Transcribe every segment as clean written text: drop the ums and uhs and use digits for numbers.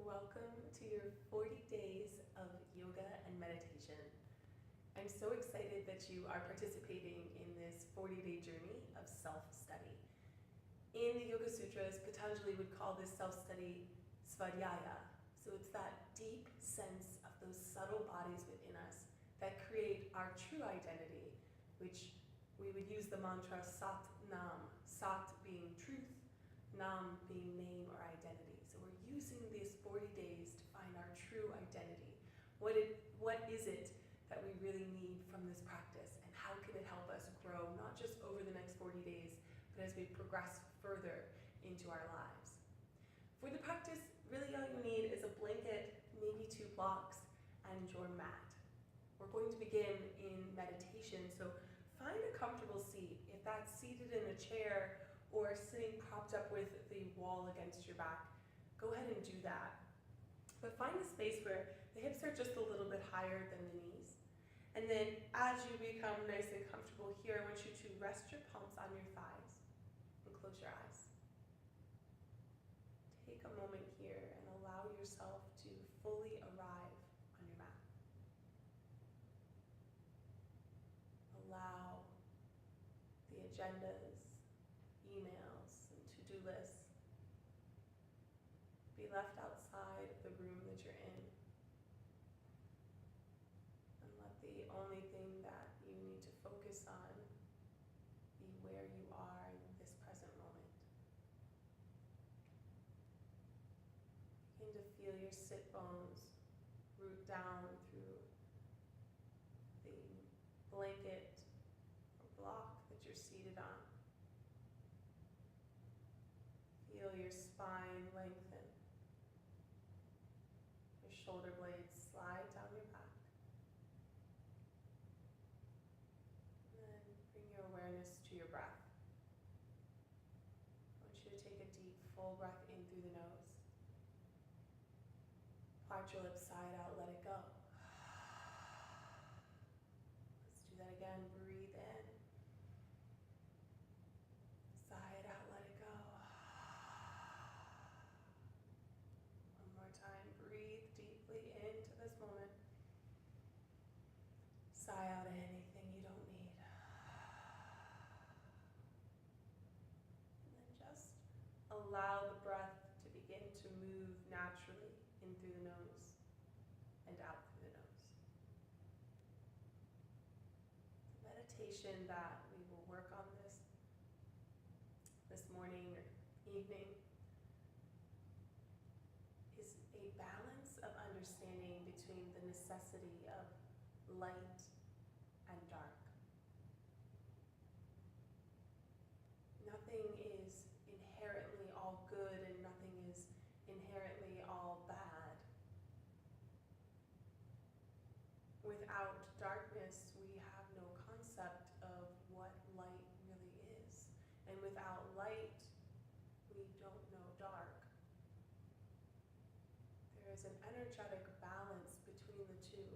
Welcome to your 40 days of yoga and meditation. I'm so excited that you are participating in this 40-day journey of self-study. In the Yoga Sutras, Patanjali would call this self-study svadhyaya. So it's that deep sense of those subtle bodies within us that create our true identity, which we would use the mantra Sat Nam, Sat being truth, Nam being name or identity. So we're using these 40 days to find our true identity. What is it that we really need from this practice, and how can it help us grow, not just over the next 40 days, but as we progress further into our lives. For the practice, really all you need is a blanket, maybe 2 blocks, and your mat. We're going to begin in meditation, so find a comfortable seat. If that's seated in a chair or sitting propped up with the wall against your back, go ahead and do that. But find a space where the hips are just a little bit higher than the knees. And then as you become nice and comfortable here, I want you to rest your palms on your thighs and close your eyes. Take a moment here and allow yourself to fully arrive on your mat. Allow the agendas, emails, and to-do lists be left outside of the room that you're in. And let the only thing that you need to focus on be where you are in this present moment. Begin to feel your sit bones root down through the blanket or block that you're seated on. Feel your spine lengthen. Your shoulder blades slide down your back. And then bring your awareness to your breath. I want you to take a deep, full breath in through the nose. Part your lips side out, let it go. Let's do that again. Breathe in. Side out, let it go. One more time. Breathe deeply into this moment. Sigh out anything you don't need. And then just allow the breath to begin to move naturally in through the nose and out through the nose. The meditation that we will work on this morning or evening is a balance of understanding between the necessity of light and dark. Nothing is inherently all good and nothing is inherently all bad. Without darkness, we have no concept of what light really is. And without light, we don't know dark. There is an energetic balance between the two.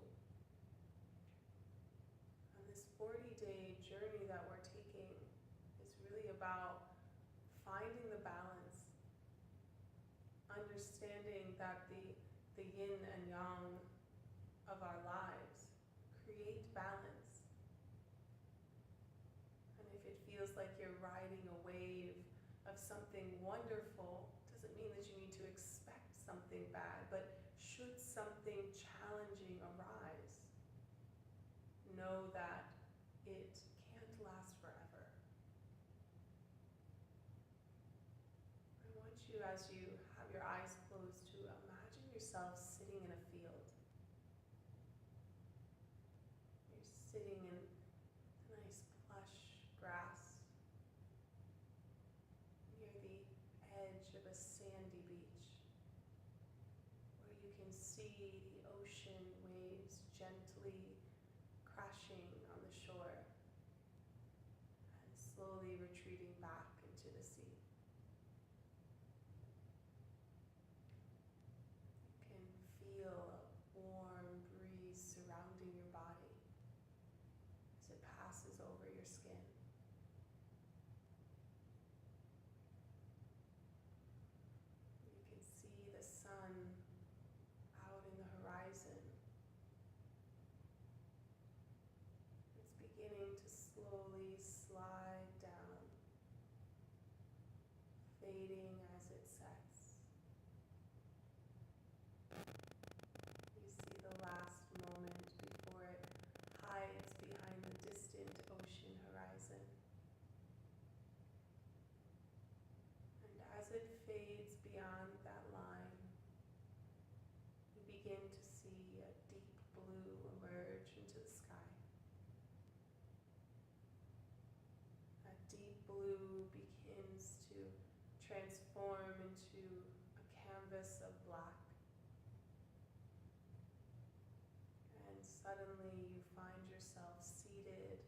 And this 40-day journey that we're taking is really about finding the balance, understanding that the yin and yang of our lives create balance. And if it feels like you're riding a wave of something wonderful, doesn't mean that you need to expect something bad, but should something challenging arise, know that it can't last forever. I want you, as you have your eyes closed, to imagine yourself sitting in a field. You're sitting in nice plush grass near the edge of a sandy beach where you can see the ocean waves gently crashing on the shore and slowly retreating back into the sea. You can feel a warm breeze surrounding your body as it passes over your skin. You can see the sun slide down, fading as it sets. You see the last moment before it hides behind the distant ocean horizon. And as it fades beyond that line, you begin to see a deep blue emerge into the sky. That deep blue begins to transform into a canvas of black. And suddenly you find yourself seated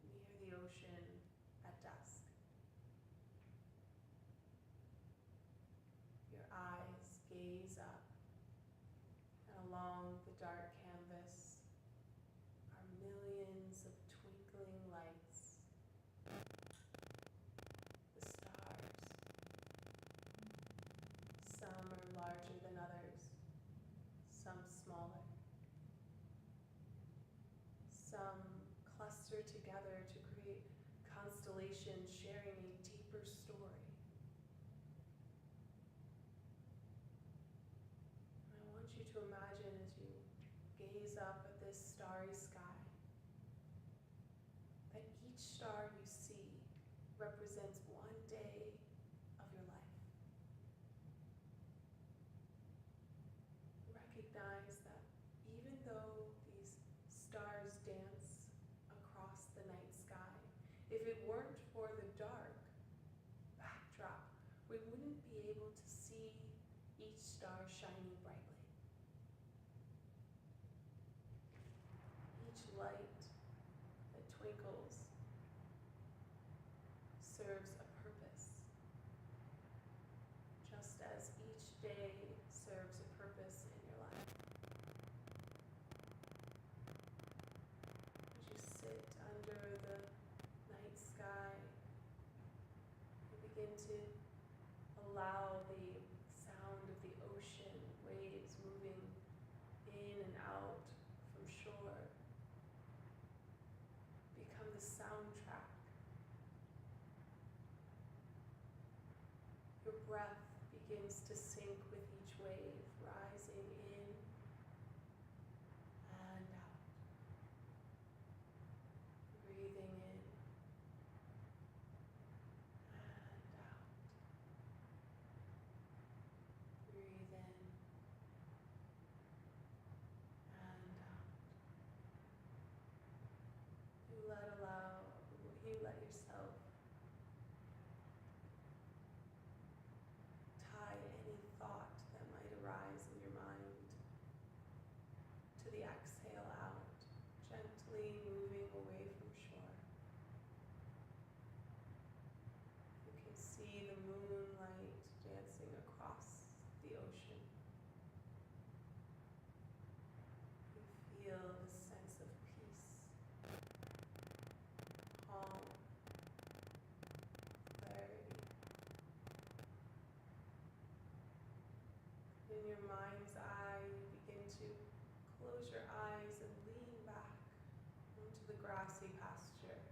near the ocean at dusk. Your eyes gaze up, and along the dark canvas are millions of twinkling lights. The stars. Some are larger than others, some smaller. Some cluster together to create constellations sharing a deeper story. And I want you to imagine as you gaze up at this starry sky, that each star you see represents one day of your life. Recognize that even though these stars dance across the night sky, if it weren't for the dark backdrop, we wouldn't be able to see each star shining brightly. Each light that twinkles serves a purpose, just as each day serves a purpose in your life. As you sit under the night sky, you begin to allow the sound of the ocean waves moving in and out from shore become the soundtrack. Your breath begins to sync with each wave, rising in and out. Breathing in and out. Breathe in and out. You let yourself tie any thought that might arise in your mind to the exhale out, gently moving away from shore. You can see the moonlight dancing across the ocean. You feel the sense of peace, calm, clarity. In your mind's eye, you begin to close your eyes and lean back into the grassy pasture,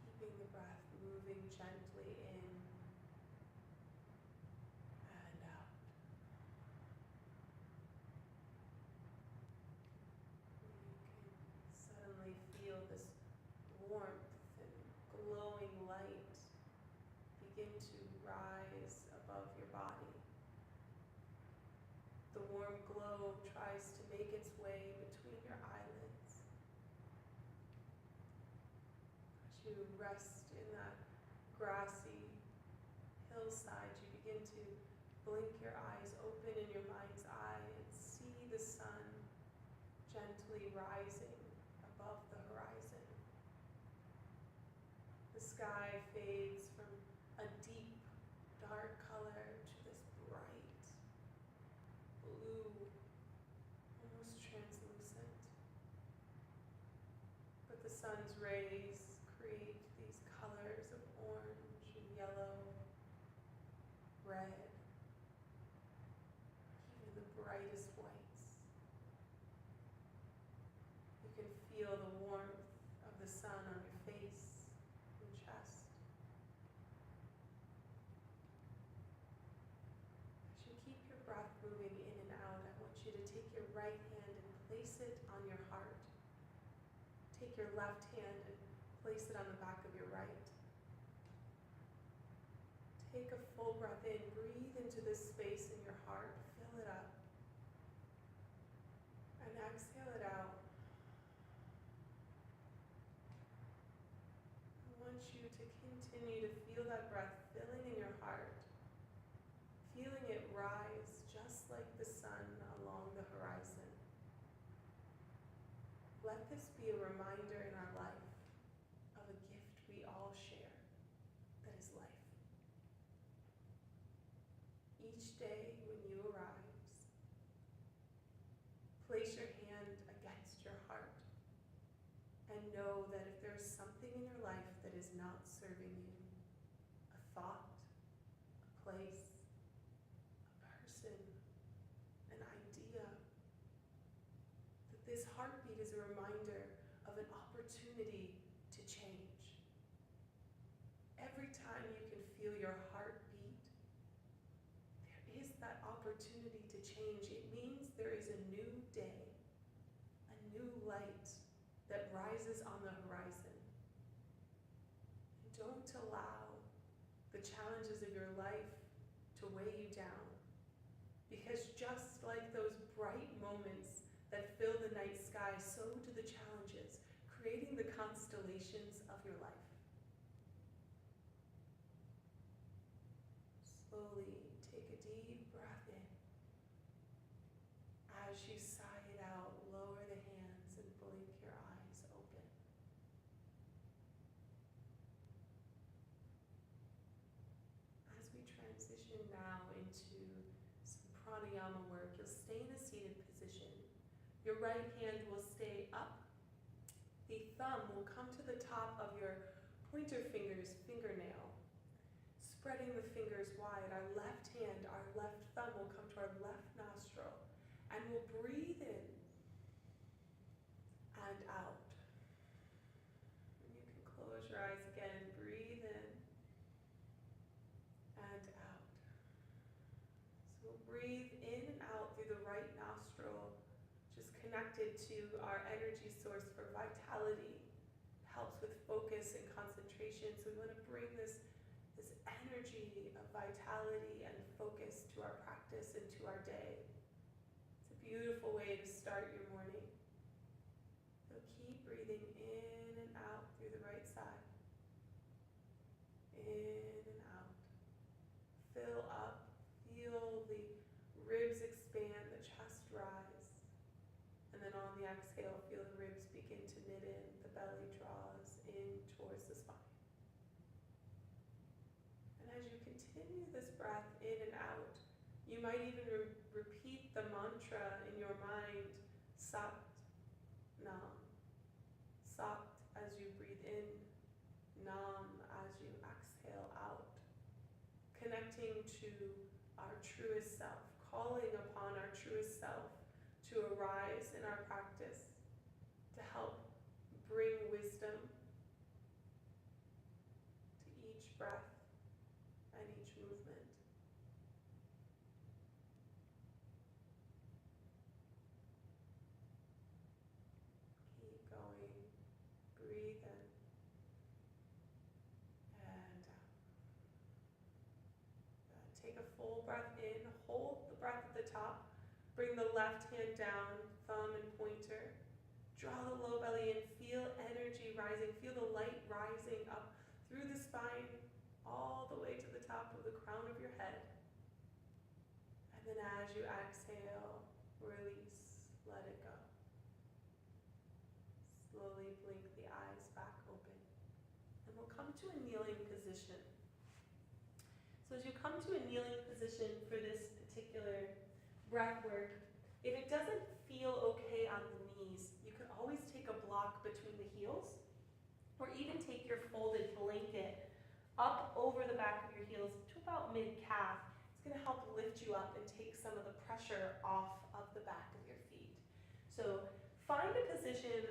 keeping the breath moving gently in and out. You can suddenly feel this warmth and glowing light begin to rise above your body. The warm glow tries to make its way between your eyelids. As you rest in that grassy hillside, you begin to blink your eyes open in your mind's eye and see the sun gently rising above the horizon. The sky fades from a deep, dark color to this bright, blue, almost translucent. But the sun's rays create these colors of orange and yellow, red, even the brightest whites. You can feel the warmth of the sun on your face and chest. As you keep your breath moving in and out, I want you to take your right hand and place it on your heart. Take your left hand and place it on the back of your right. Take a full breath in, breathe into this space in your heart, fill it up, and exhale it out. I want you to continue to feel that breath filling in your heart, feeling it rise just like the sun along the horizon. Let this be a reminder in our life of a gift we all share, that is life. Each day when you arise, place your hand against your heart and know that if there's something in your life that is not serving you, a thought, a place, a person, an idea, that this heartbeat is a reminder of an opportunity to change. Every time you can feel your heart beat, there is that opportunity to change. It means there is a new day, a new light that rises on the horizon. And don't allow the challenges of your life to weigh you down, because just like those bright moments that fill the night sky, so do the challenges, creating the constellations of your life. Slowly take a deep breath in. As you sigh it out, lower the hands and blink your eyes open. As we transition now into some pranayama work, you'll stay in a seated position. Your right hand will stay up. The thumb will come to the top of your pointer finger's fingernail, spreading the fingers wide. Our left hand, our left thumb will come to our left nostril, and we'll breathe in and out. And you can close your eyes again, breathe in and out. So we'll breathe in and out through the right nostril, just connected to our energy source for vitality. It helps with focus and concentration. So we want to bring this energy of vitality and focus to our practice and to our day. It's a beautiful way to start your morning. So keep breathing in and out through the right side. In and out. Fill up. Feel the ribs expand, the chest rise. And then on the exhale, feel the ribs begin to knit in. The belly draws in towards the spine. And as you continue this breath in and out, you might even repeat the mantra in your mind, Sat Nam. Sat as you breathe in, Nam as you exhale out. Connecting to our truest self, calling upon our truest self to arise in our practice, to help bring wisdom to each breath and each movement. Keep going. Breathe in and out. Take a full breath in. Hold the breath at the top. Bring the left hand down, thumb and pointer. Draw the low belly in. Feel energy rising. Feel the light rising up through the spine, all the way to the top of the crown of your head. And then as you exhale, release, let it go. Slowly blink the eyes back open. And we'll come to a kneeling position. So as you come to a kneeling position for this particular breath work, if it doesn't feel okay on the knees, you can always take a block between the heels, or even take your folded blanket up over the back of your heels to about mid-calf. It's going to help lift you up and take some of the pressure off of the back of your feet. So find a position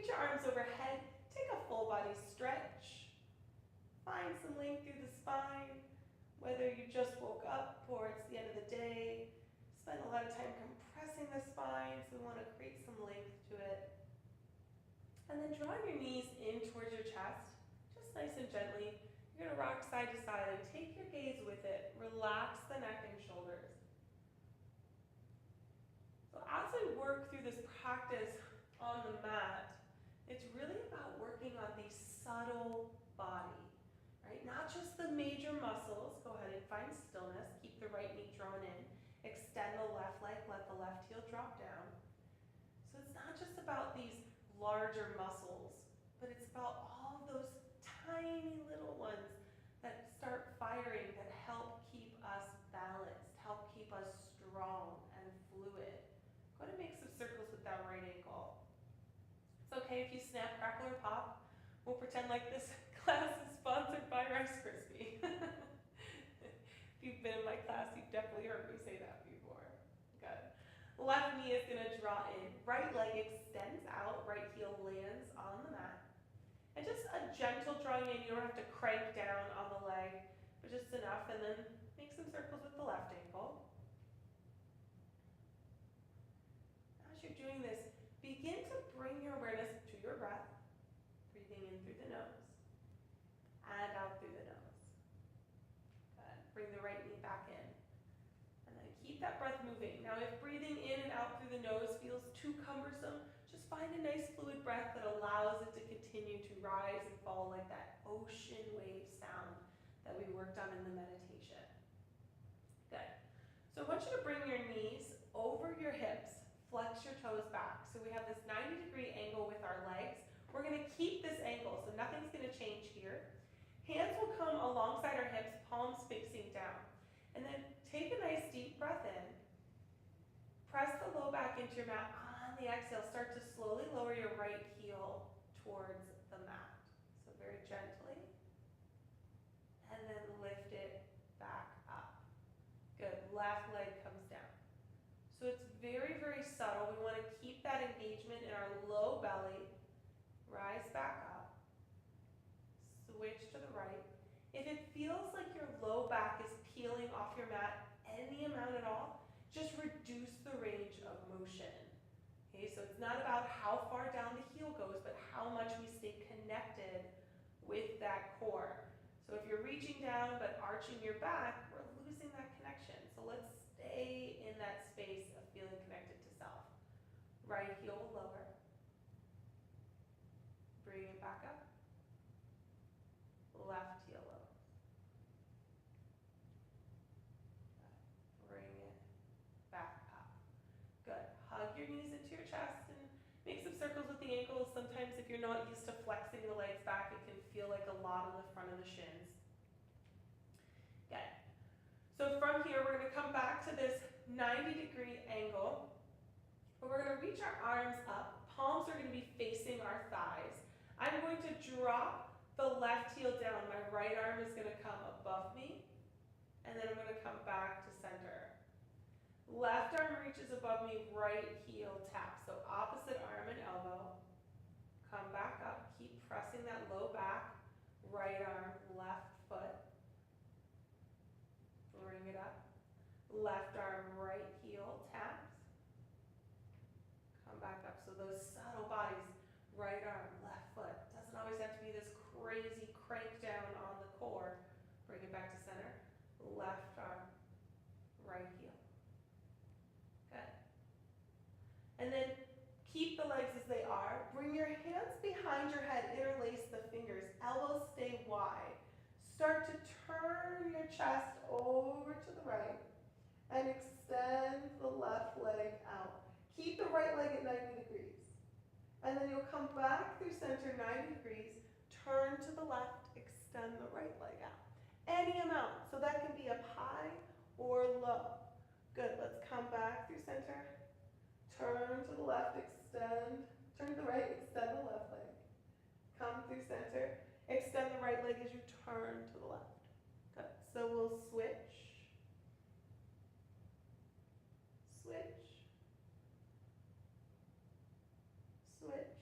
reach your arms overhead, take a full body stretch. Find some length through the spine, whether you just woke up or it's the end of the day. Spend a lot of time compressing the spine, so we want to create some length to it. And then drawing your knees in towards your chest, just nice and gently. You're going to rock side to side and take your gaze with it. Relax the neck and shoulders. So as we work through this practice on the mat, it's really about working on the subtle body, right? Not just the major muscles. Go ahead and find stillness. Keep the right knee drawn in. Extend the left leg, let the left heel drop down. So it's not just about these larger muscles, but it's about all those tiny little ones that start firing, that help keep us balanced, help keep us strong and fluid. Go ahead and make some circles with that right ankle. It's okay if you snap, crackle, or pop. We'll pretend like this class is sponsored by Rice Krispie. If you've been in my class, you've definitely heard me say that before. Good. Left knee is going to draw in. Right leg extends out. Right heel lands on the mat. And just a gentle drawing in. You don't have to crank down on the leg, but just enough. And then make some circles with the left ankle. As you're doing this, begin to bring your awareness to your breath. Breathing in through the nose and out through the nose. Good. Bring the right knee back in. And then keep that breath moving. Now if breathing in and out through the nose feels too cumbersome, just find a nice fluid breath that allows it to continue to rise and fall like that ocean wave sound that we worked on in the meditation. Good. So I want you to bring your knees over your hips, flex your toes back. So we have this 90-degree angle with our legs. We're going to keep this angle, so nothing's going to change here. Hands will come alongside our hips, palms facing down. And then take a nice deep breath in. Press the low back into your mat. On the exhale, start to slowly lower your right heel towards the mat. So very gently. And then lift it back up. Good. Left leg comes down. So it's very, very subtle. We want to keep that engagement in our low belly. Rise back up. Switch to the right. If it feels like your low back is peeling off your mat any amount at all, just reduce the range of motion. Okay, so it's not about how far down the heel goes, but how much we stay connected with that core. So if you're reaching down but arching your back, we're losing that connection. So let's stay in that space of feeling connected to self. Right heel will lower. Bring it back up. Left heel lower. Bring it back up. Good. Hug your knees into your chest and make some circles with the ankles. Sometimes if you're not used to flexing the legs back, it can feel like a lot on the front of the shins. Good. So from here, we're going to come back to this 90-degree angle. But we're going to reach our arms up. Palms are going to be facing our thighs. I'm going to drop the left heel down. My right arm is going to come above me. And then I'm going to come back to center. Left arm reaches above me, right heel taps. So opposite arm and elbow. Come back up. Keep pressing that low back. Right arm, left foot. Bring it up. Left arm, right heel taps. Come back up. So those subtle bodies, right arm, left foot. Doesn't always have to be this crazy crank down on the core. Bring it back to center. Left arm, right heel. Good. And then keep the legs as they are. Bring your hands behind your head. Interlace the fingers. Elbows stay wide. Start to turn your chest over to the right and extend the left leg out. Keep the right leg at 90 degrees. And then you'll come back through center 90 degrees, turn to the left, extend the right leg out. Any amount. So that can be up high or low. Good. Let's come back through center. Turn to the left, extend. Turn to the right, extend the left leg. Come through center. Extend the right leg as you turn to the left. Good. So we'll switch. Switch. Switch.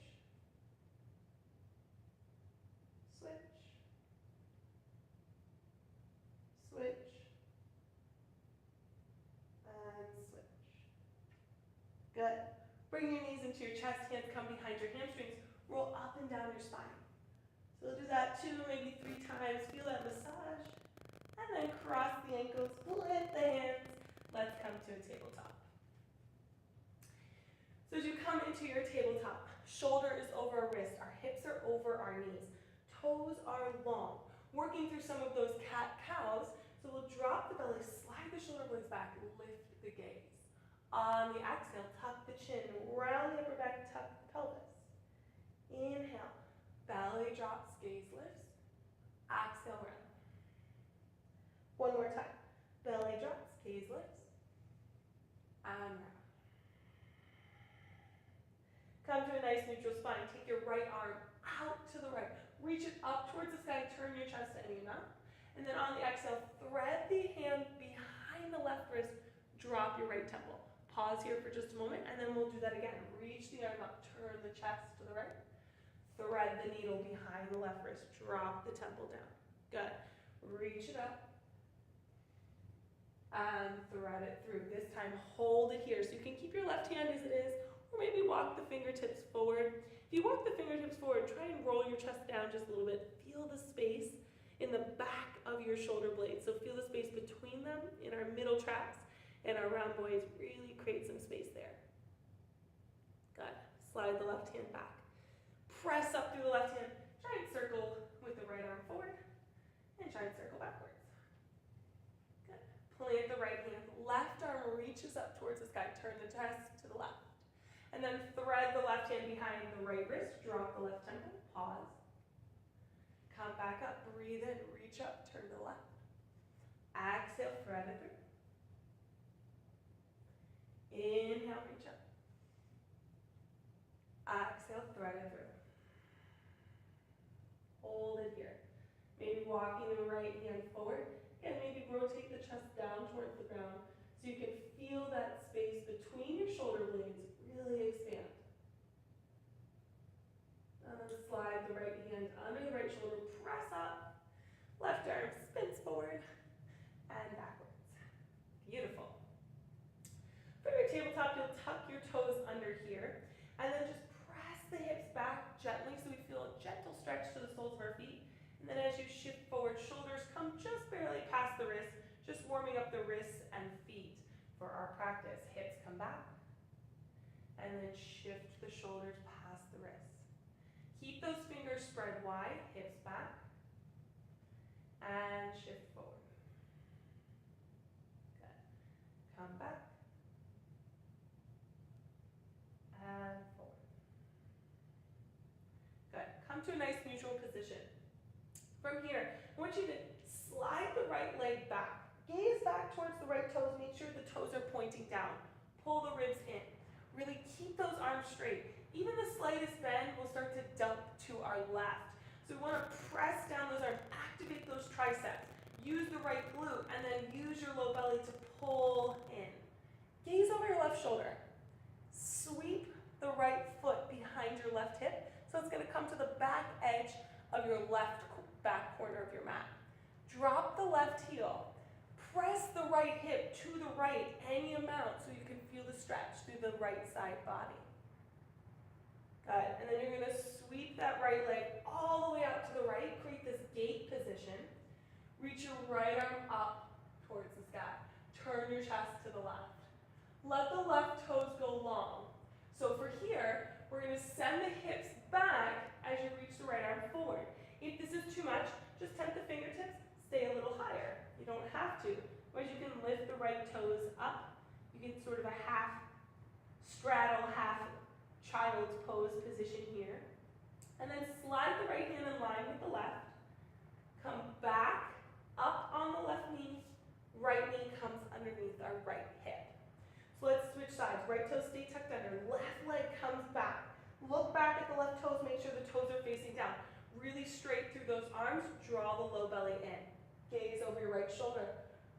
Good. Bring your knees into your chest, hands come behind your hamstrings, roll up and down your spine. So we'll do that 2, maybe 3 times, feel that massage, and then cross the ankles, lift the hands, let's come to a tabletop. So as you come into your tabletop, shoulder is over our wrist, our hips are over our knees, toes are long, working through some of those cat-cows, so we'll drop the belly, slide the shoulder blades back, lift the gaze. On the exhale, tuck the chin, round the upper back, tuck the pelvis. Inhale, belly drops, gaze lifts. Exhale, round. One more time. Belly drops, gaze lifts. And round. Come to a nice neutral spine. Take your right arm out to the right. Reach it up towards the sky, turn your chest to any amount. And then on the exhale, thread the hand behind the left wrist, drop your right temple. Pause here for just a moment, and then we'll do that again. Reach the arm up, turn the chest to the right. Thread the needle behind the left wrist, drop the temple down. Good. Reach it up, and thread it through. This time, hold it here. So you can keep your left hand as it is, or maybe walk the fingertips forward. If you walk the fingertips forward, try and roll your chest down just a little bit. Feel the space in the back of your shoulder blades. So feel the space between them in our middle tracts. And our round boys, really create some space there. Good. Slide the left hand back. Press up through the left hand. Try and circle with the right arm forward. And try and circle backwards. Good. Plant the right hand. Left arm reaches up towards the sky. Turn the chest to the left. And then thread the left hand behind the right wrist. Drop the left temple. Pause. Come back up. Breathe in. Reach up. Turn to the left. Exhale. Thread it through. Inhale, reach up. Exhale, thread it through. Hold it here. Maybe walking the right hand forward, and maybe rotate the chest down towards the ground so you can feel that space between your shoulder blades really expand. And then slide the right hand under the right shoulder, press up, left arm spins forward and backwards. Beautiful. For your tabletop, you'll tuck your toes under here, and then just press the hips back gently so we feel a gentle stretch to the soles of our feet. And then as you shift forward, shoulders come just barely past the wrists, just warming up the wrists and feet for our practice. Hips come back, and then shift the shoulders past the wrists. Keep those fingers spread wide, hips back, and shift forward. Good. Come back. And forward. Good. Come to a nice neutral position. From here, I want you to slide the right leg back. Gaze back towards the right toes. Make sure the toes are pointing down. Pull the ribs in. Really keep those arms straight. Even the slightest bend will start to dump to our left. So we want to press down those arms. Activate those triceps. Use the right glute, and then use your low belly to pull in. Gaze over your left shoulder. Sweep the right foot behind your left hip. So it's going to come to the back edge of your left back corner of your mat. Drop the left heel. Press the right hip to the right any amount so you can feel the stretch through the right side body. Good. And then you're going to sweep that right leg all the way out to the right. Create this gate position. Reach your right arm up towards the sky. Turn your chest to the left. Let the left toes go long. So for here, we're going to send the hips back as you reach the right arm forward. If this is too much, just tempt the fingertips, stay a little higher. You don't have to. Or you can lift the right toes up. You get sort of a half straddle, half child's pose position here. And then slide the right hand in line with the left. Come back, up on the left knee. Right knee comes underneath our right hip. So let's switch sides. Right toes stay tucked under. Left leg comes back. Look back at the left toes. Make sure the toes are facing down. Really straight through those arms. Draw the low belly in. Gaze over your right shoulder.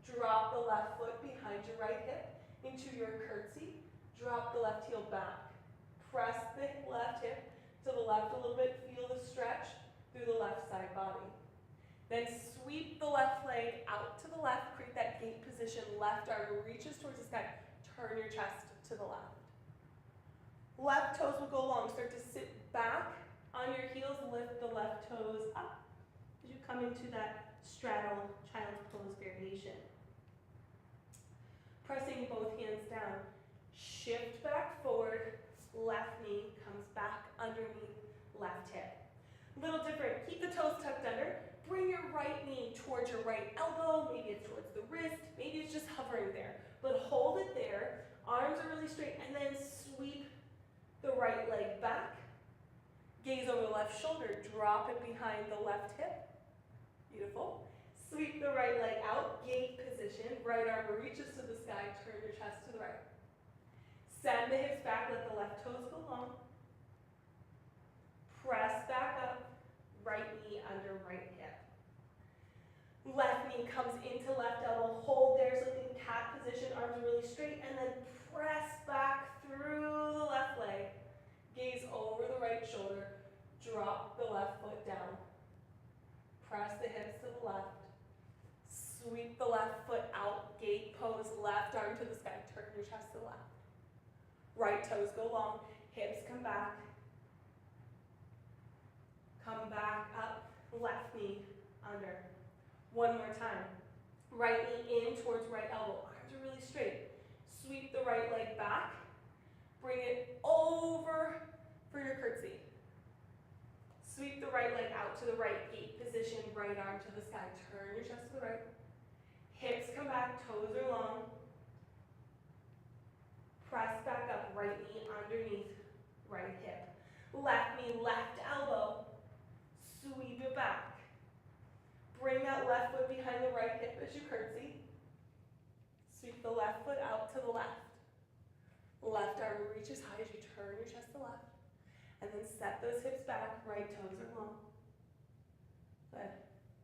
Drop the left foot behind your right hip into your curtsy. Drop the left heel back. Press the left hip to the left a little bit. Feel the stretch through the left side body. Then sweep the left leg out to the left. Create that gate position. Left arm reaches towards the sky. Turn your chest to the left. Left toes will go long. Start to sit back on your heels. Lift the left toes up as you come into that straddle child's pose variation. Pressing both hands down. Shift back forward. Left knee comes back underneath left hip. Little different. Keep the toes tucked under. Bring your right knee towards your right elbow. Maybe it's towards the wrist. Maybe it's just hovering there. But hold it there. Arms are really straight. And then sweep the right leg back. Gaze over the left shoulder. Drop it behind the left hip. Beautiful. Sweep the right leg out. Gate position. Right arm reaches to the sky. Turn your chest to the right. Send the hips back. Let the left toes go long. Press back up. Right knee under right hip. Left knee comes into left elbow. Hold there so in cat position. Arms are really straight. And then press back through the left leg. Gaze over the right shoulder. Drop the left foot down. Press the hips to the left. Sweep the left foot out. Gate pose. Left arm to the sky. Turn your chest to the left. Right toes go long. Hips come back. Come back up. Left knee under. One more time. Right knee in towards right elbow. Arms are really straight. Sweep the right leg back. Bring it over for your curtsy. Sweep the right leg out to the right. Gate position. Right arm to the sky. Turn your chest to the right. Hips come back. Toes are long. Press back up. Right knee underneath right hip. Left knee, left elbow. Sweep it back. Bring that left foot behind the right hip as you curtsy. Sweep the left foot out to the left. Left arm reaches high as you turn your chest to left. And then set those hips back. Right toes are long. Good.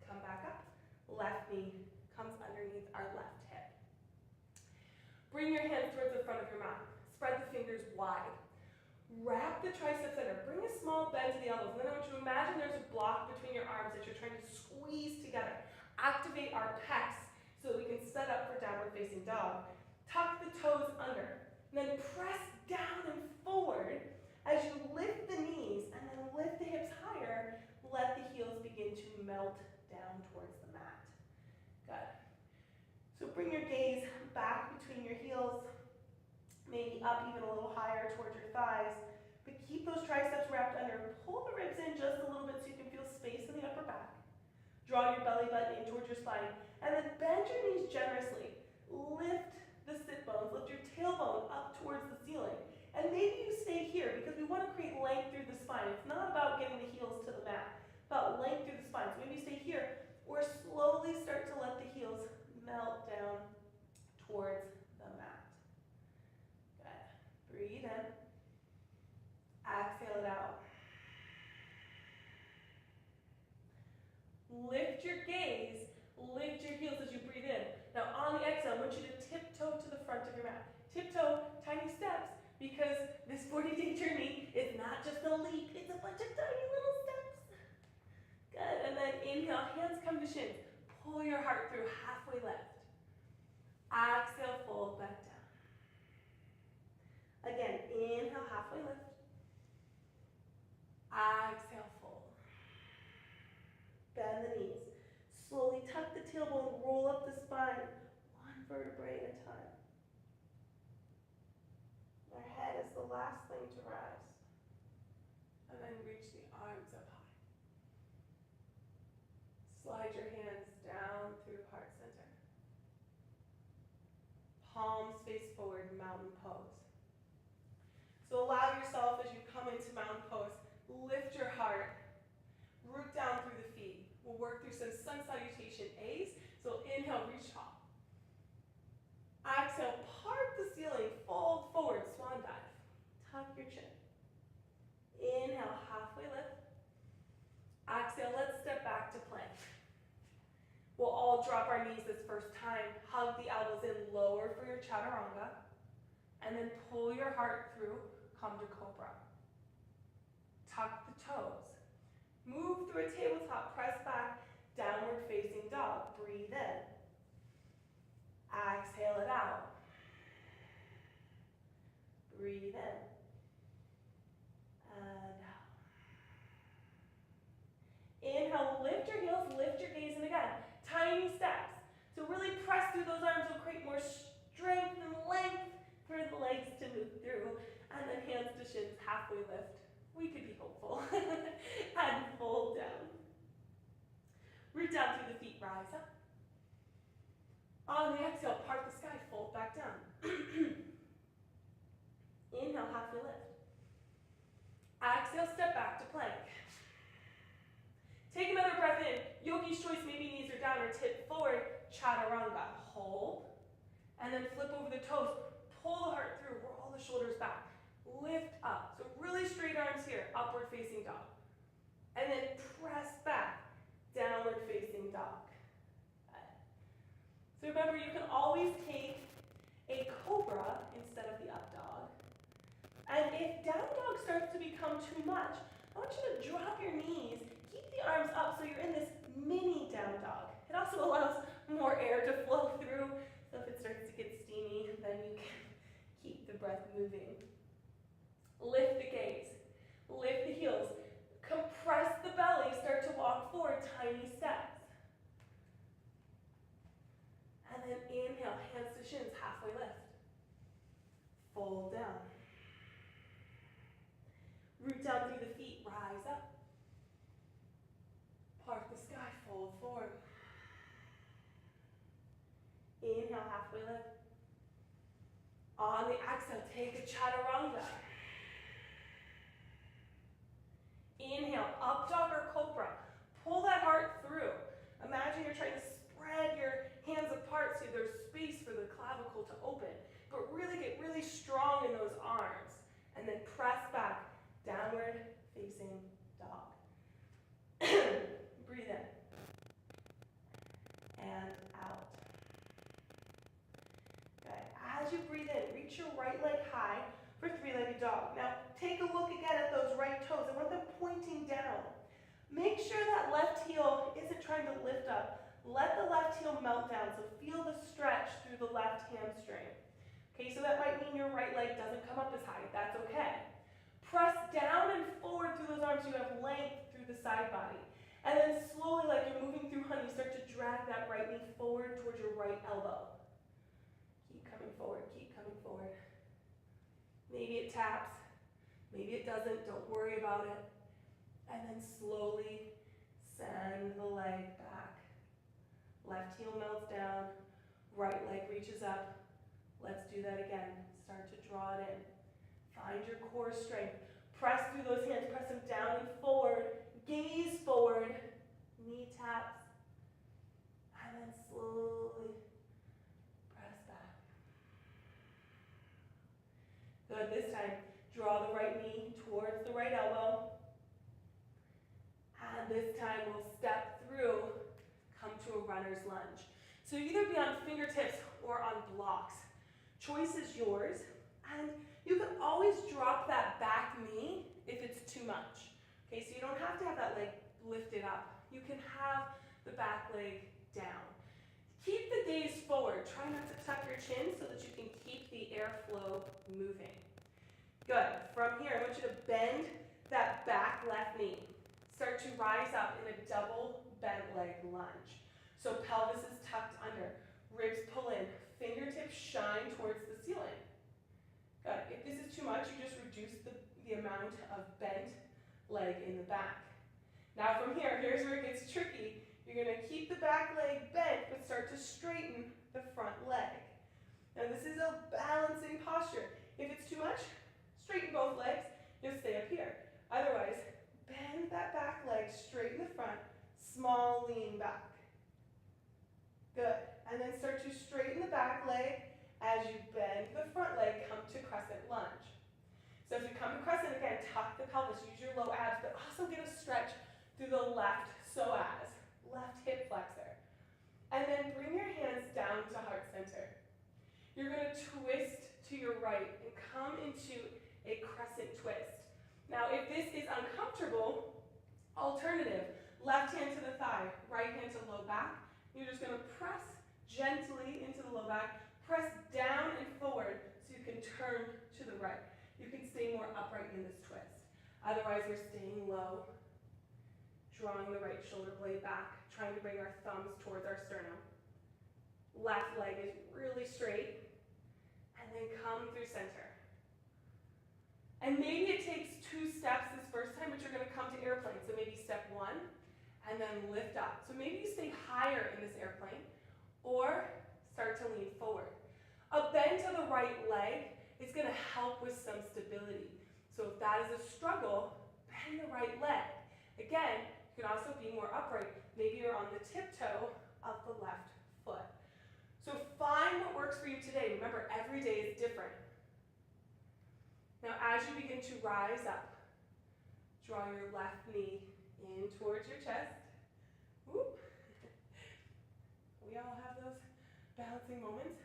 Come back up. Left knee comes underneath our left hip. Bring your hands towards the front of your mat. Spread the fingers wide. Wrap the triceps under. Bring a small bend to the elbows. And then I want you to imagine there's a block between your arms that you're trying to squeeze together. Activate our pecs so that we can set up for downward facing dog. Tuck the toes under. And then press down and forward as you lift the knees and then lift the hips higher. Let the heels begin to melt down towards the mat. Good. So bring your gaze back between your heels, maybe up even a little higher towards your thighs, but keep those triceps wrapped under. Pull the ribs in just a little bit so you can feel space in the upper back. Draw your belly button in towards your spine, and then bend your knees generously. Lift the sit bones, lift your tailbone up towards the ceiling, and maybe you stay here because we want to create length through the spine. It's not about getting the heels to the mat, it's about length through the spine. So maybe you stay here, or slowly start to let the heels melt down towards the mat. Good. Breathe in. Exhale it out. Lift your gaze. Lift your heels as you breathe in. Now on the exhale, I want you to tiptoe to the front of your mat. Tiptoe, tiny steps, because this 40-day journey is not just a leap, it's a bunch of tiny little steps. Good. And then inhale, hands come to shins. Pull your heart through, halfway lift. Exhale, fold back down. Again, inhale, halfway lift. Exhale, fold. Bend the knees. Slowly tuck the tailbone, roll up the spine, one vertebrae at a time. Our head is the last thing to rise. And then reach the arms up high. Slide your hands down through heart center. Palms face forward, mountain pose. So allow yourself as you come into mountain pose, lift your heart, root down through the feet. We'll work through some sun salutation A's. So inhale, reach top. Exhale, part the ceiling, fold forward, swan dive. Tuck your chin. Inhale, halfway lift. Exhale, let's step back to plank. We'll all drop our knees this first time. Hug the elbows in, lower for your chaturanga. And then pull your heart through, come to cobra. Tuck the toes. Move through a tabletop, press back, downward facing dog. Breathe in. Exhale it out. Breathe in. through those arms will create more strength and length for the legs to move through. And then hands to shins, halfway lift. We could be hopeful. And fold down. Root down through the feet, rise up. On the exhale, part the sky, fold back down. Inhale, halfway lift. Exhale, step back to plank. Take another breath in. Yogi's choice, maybe knees are down or tip forward. Chaturanga, hold. And then flip over the toes. Pull the heart through, roll the shoulders back. Lift up. So really straight arms here, upward facing dog. And then press back, downward facing dog. So remember, you can always take a cobra instead of the up dog. And if down dog starts to become too much, I want you to drop your knees, keep the arms up so you're in this mini down dog. It also allows more air to flow through, so if it starts to get steamy, then you can keep the breath moving. Lift the gaze, lift the heels, compress the belly, start to walk forward, tiny steps. And then inhale, hands to shins, halfway lift. Fold down. Root down through the feet, rise up. Part the sky, fold forward. Inhale, halfway lift. On the exhale, take a chaturanga. Inhale, up dog or cobra. Pull that heart through. Imagine you're trying to spread your hands apart so there's space for the clavicle to open. But really get really strong in those arms. And then press back, downward facing dog. Breathe in. And out. Okay. As you breathe in, reach your right leg high for three-legged dog. Now, take a look again at those right toes. I want them pointing down. Make sure that left heel isn't trying to lift up. Let the left heel melt down, so feel the stretch through the left hamstring. Okay, so that might mean your right leg doesn't come up as high. That's okay. Press down and forward through those arms so you have length through the side body. And then slowly, like you're moving through honey, start to drag that right knee forward towards your right elbow. Keep coming forward, keep coming forward. Maybe it taps, maybe it doesn't, don't worry about it. And then slowly send the leg back. Left heel melts down, right leg reaches up. Let's do that again. Start to draw it in. Find your core strength. Press through those hands, press them down and forward. Gaze forward, knee taps. And then slowly press back. Good, this time, draw the right knee towards the right elbow. And this time we'll step through, come to a runner's lunge. So either be on fingertips or on blocks. Choice is yours. And you can always drop that back knee if it's too much. Okay, so you don't have to have that leg lifted up. You can have the back leg down. Keep the gaze forward. Try not to tuck your chin so that you can keep the airflow moving. Good. From here, I want you to bend that back left knee. Start to rise up in a double bent leg lunge. So pelvis is tucked under. Ribs pull in. Fingertips shine towards the ceiling. Good. If this is too much, you just reduce the amount of bent leg in the back. Now from here, here's where it gets tricky. You're going to keep the back leg bent, but start to straighten the front leg. Now this is a balancing posture. If it's too much, straighten both legs. You'll stay up here. Otherwise, bend that back leg, straighten the front, small lean back. Good. And then start to straighten the back leg as you bend the front leg, come to crescent lunge. So as we come to crescent, again, tuck the pelvis, use your low abs, but also get a stretch through the left psoas, left hip flexor. And then bring your hands down to heart center. You're going to twist to your right and come into a crescent twist. Now, if this is uncomfortable, alternative, left hand to the thigh, right hand to low back. You're just going to press gently into the low back, press down and forward so you can turn to the right. You can stay more upright in this twist. Otherwise, we're staying low, drawing the right shoulder blade back, trying to bring our thumbs towards our sternum. Left leg is really straight. And then come through center. And maybe it takes 2 steps this first time, but you're going to come to airplane. So maybe step 1, and then lift up. So maybe you stay higher in this airplane, or start to lean forward. A bend to the right leg is going to help with some stability. So if that is a struggle, bend the right leg. Again, you can also be more upright. Maybe you're on the tiptoe of the left foot. So find what works for you today. Remember, every day is different. Now, as you begin to rise up, draw your left knee in towards your chest. Whoop. We all have those balancing moments.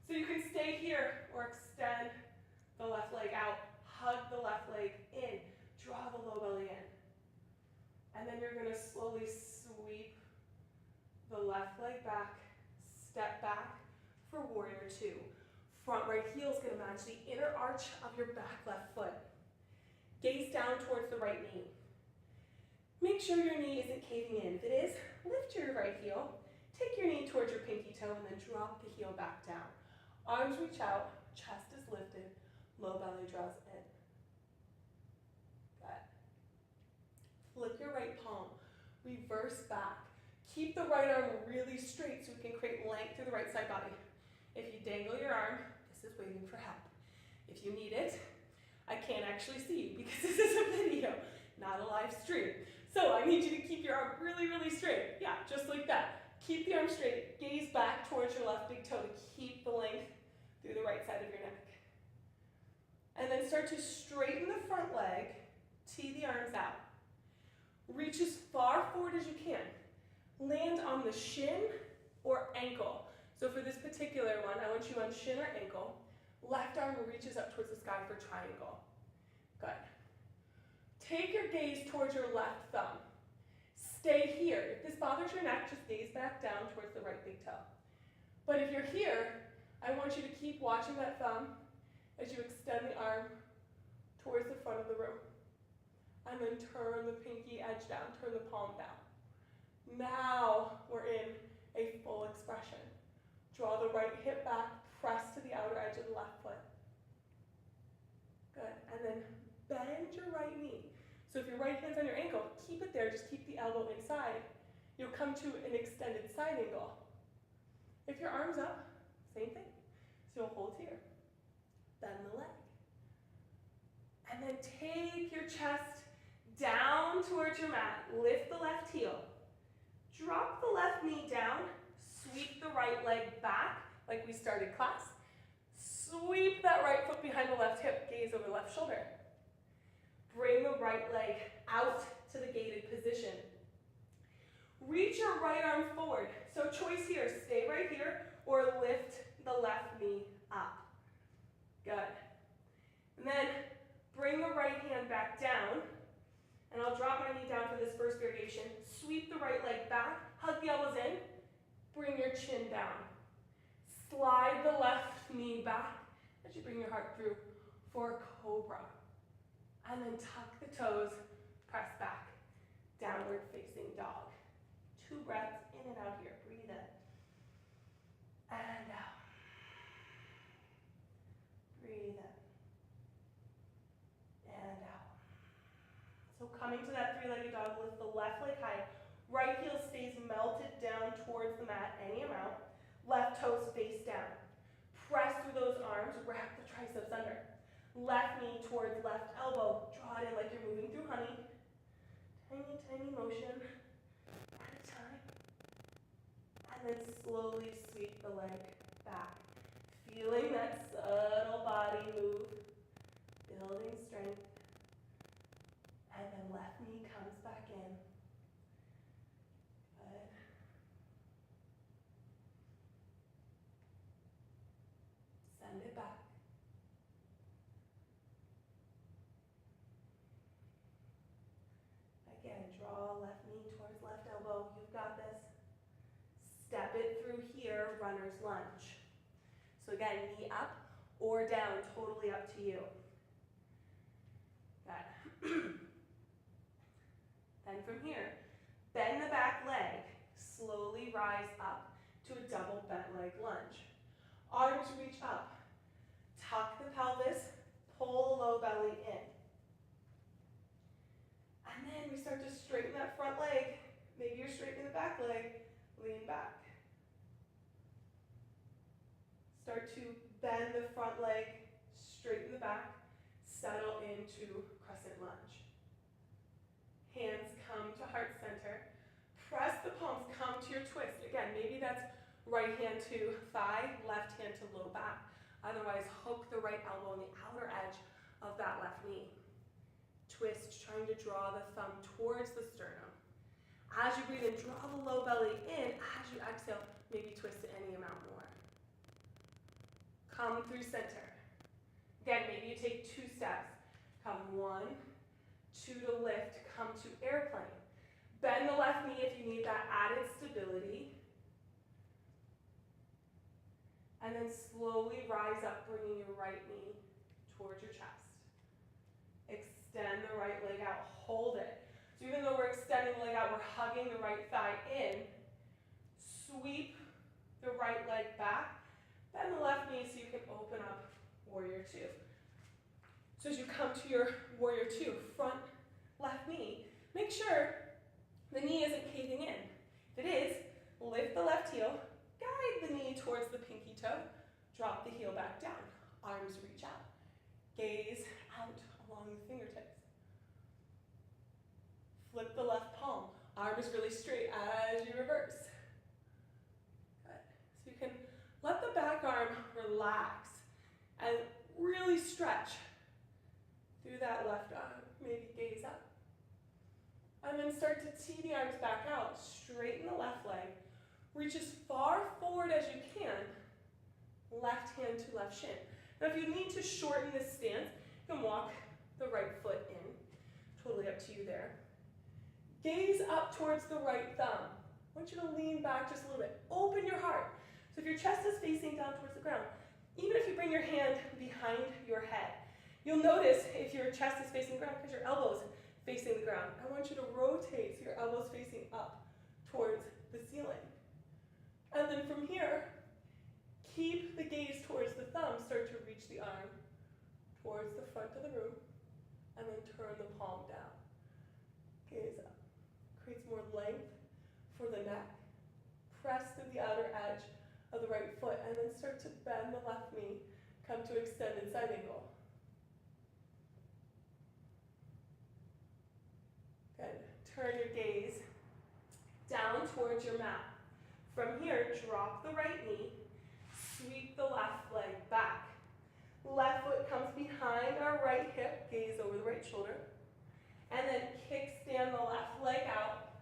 So you can stay here or extend the left leg out, hug the left leg in, draw the low belly in. And then you're going to slowly sweep the left leg back, step back for warrior 2. Front right heel is going to match the inner arch of your back left foot. Gaze down towards the right knee. Make sure your knee isn't caving in. If it is, lift your right heel, take your knee towards your pinky toe, and then drop the heel back down. Arms reach out, chest is lifted, low belly draws in. Good. Flip your right palm, reverse back. Keep the right arm really straight so we can create length through the right side body. If you dangle your arm, this is waiting for help. If you need it, I can't actually see you because this is a video, not a live stream. So I need you to keep your arm really, really straight. Yeah, just like that. Keep the arm straight, gaze back towards your left big toe to keep the length through the right side of your neck. And then start to straighten the front leg, tee the arms out. Reach as far forward as you can. Land on the shin or ankle. So for this particular one, I want you on shin or ankle. Left arm reaches up towards the sky for triangle. Good. Take your gaze towards your left thumb. Stay here. If this bothers your neck, just gaze back down towards the right big toe. But if you're here, I want you to keep watching that thumb as you extend the arm towards the front of the room. And then turn the pinky edge down, turn the palm down. Now we're in a full expression. Draw the right hip back, press to the outer edge of the left foot. Good, and then bend your right knee. So if your right hand's on your ankle, keep it there, just keep the elbow inside. You'll come to an extended side angle. If your arm's up, same thing. So you'll hold here, bend the leg. And then take your chest down towards your mat, lift the left heel. Drop the left knee down, sweep the right leg back like we started class. Sweep that right foot behind the left hip, gaze over the left shoulder. Bring the right leg out to the gated position. Reach your right arm forward. So choice here, stay right here or lift the left knee up. Good. And then bring the right hand back down. And I'll drop my knee down for this first variation. Sweep the right leg back, hug the elbows in, bring your chin down. Slide the left knee back as you bring your heart through for cobra. And then tuck the toes, press back, downward facing dog. 2 breaths in and out here, breathe in. And out. Breathe in. And out. So coming to that 3-legged dog, lift the left leg high. Right heel stays melted down towards the mat, any amount. Left toes face down. Press through those arms, wrap the triceps under. Left knee towards left elbow. Draw it in like you're moving through honey. Tiny, tiny motion at a time. And then slowly sweep the leg back. Feeling that subtle body move. Building strength. And then left knee comes back in. Good. Send it back. Again, draw left knee towards left elbow. You've got this. Step it through here, runner's lunge. So again, knee up or down, totally up to you. Good. Then from here, bend the back leg, slowly rise up to a double bent leg lunge. Arms reach up. Tuck the pelvis, pull the low belly in. And then we start to straighten that front leg. Maybe you're straightening the back leg, lean back. Start to bend the front leg, straighten the back, settle into crescent lunge. Hands come to heart center. Press the palms, come to your twist. Again, maybe that's right hand to thigh, left hand to low back. Otherwise, hook the right elbow on the outer edge of that left knee. Twist, trying to draw the thumb towards the sternum. As you breathe in, draw the low belly in. As you exhale, maybe twist it any amount more. Come through center. Again, maybe you take 2 steps. Come 1, 2 to lift, come to airplane. Bend the left knee if you need that added stability. And then slowly rise up, bringing your right knee towards your chest. Extend the right leg out, hold it. So even though we're extending the leg out, we're hugging the right thigh in. Sweep the right leg back. Bend the left knee so you can open up warrior 2. So as you come to your warrior 2, front left knee, make sure the knee isn't caving in. If it is, lift the left heel, guide the knee towards the pinky toe, drop the heel back down. Arms reach out. Gaze out along the fingertips. Flip the left palm. Arms really straight as you reverse. Good. So you can let the back arm relax and really stretch through that left arm. Maybe gaze up. And then start to tee the arms back out. Straighten the left leg. Reach as far forward as you can. Left hand to left shin. Now if you need to shorten this stance, you can walk the right foot in. Totally up to you there. Gaze up towards the right thumb. I want you to lean back just a little bit. Open your heart. So if your chest is facing down towards the ground, even if you bring your hand behind your head, you'll notice if your chest is facing the ground because your elbows facing the ground. I want you to rotate so your elbows facing up towards the ceiling. And then from here, keep the gaze towards the thumb. Start to reach the arm towards the front of the room, and then turn the palm down. Gaze up. Creates more length for the neck. Press through the outer edge of the right foot, and then start to bend the left knee. Come to extended side angle. Good. Turn your gaze down towards your mat. From here, drop the right knee, sweep the left leg back. Left foot comes behind our right hip, gaze over the right shoulder, and then kickstand the left leg out.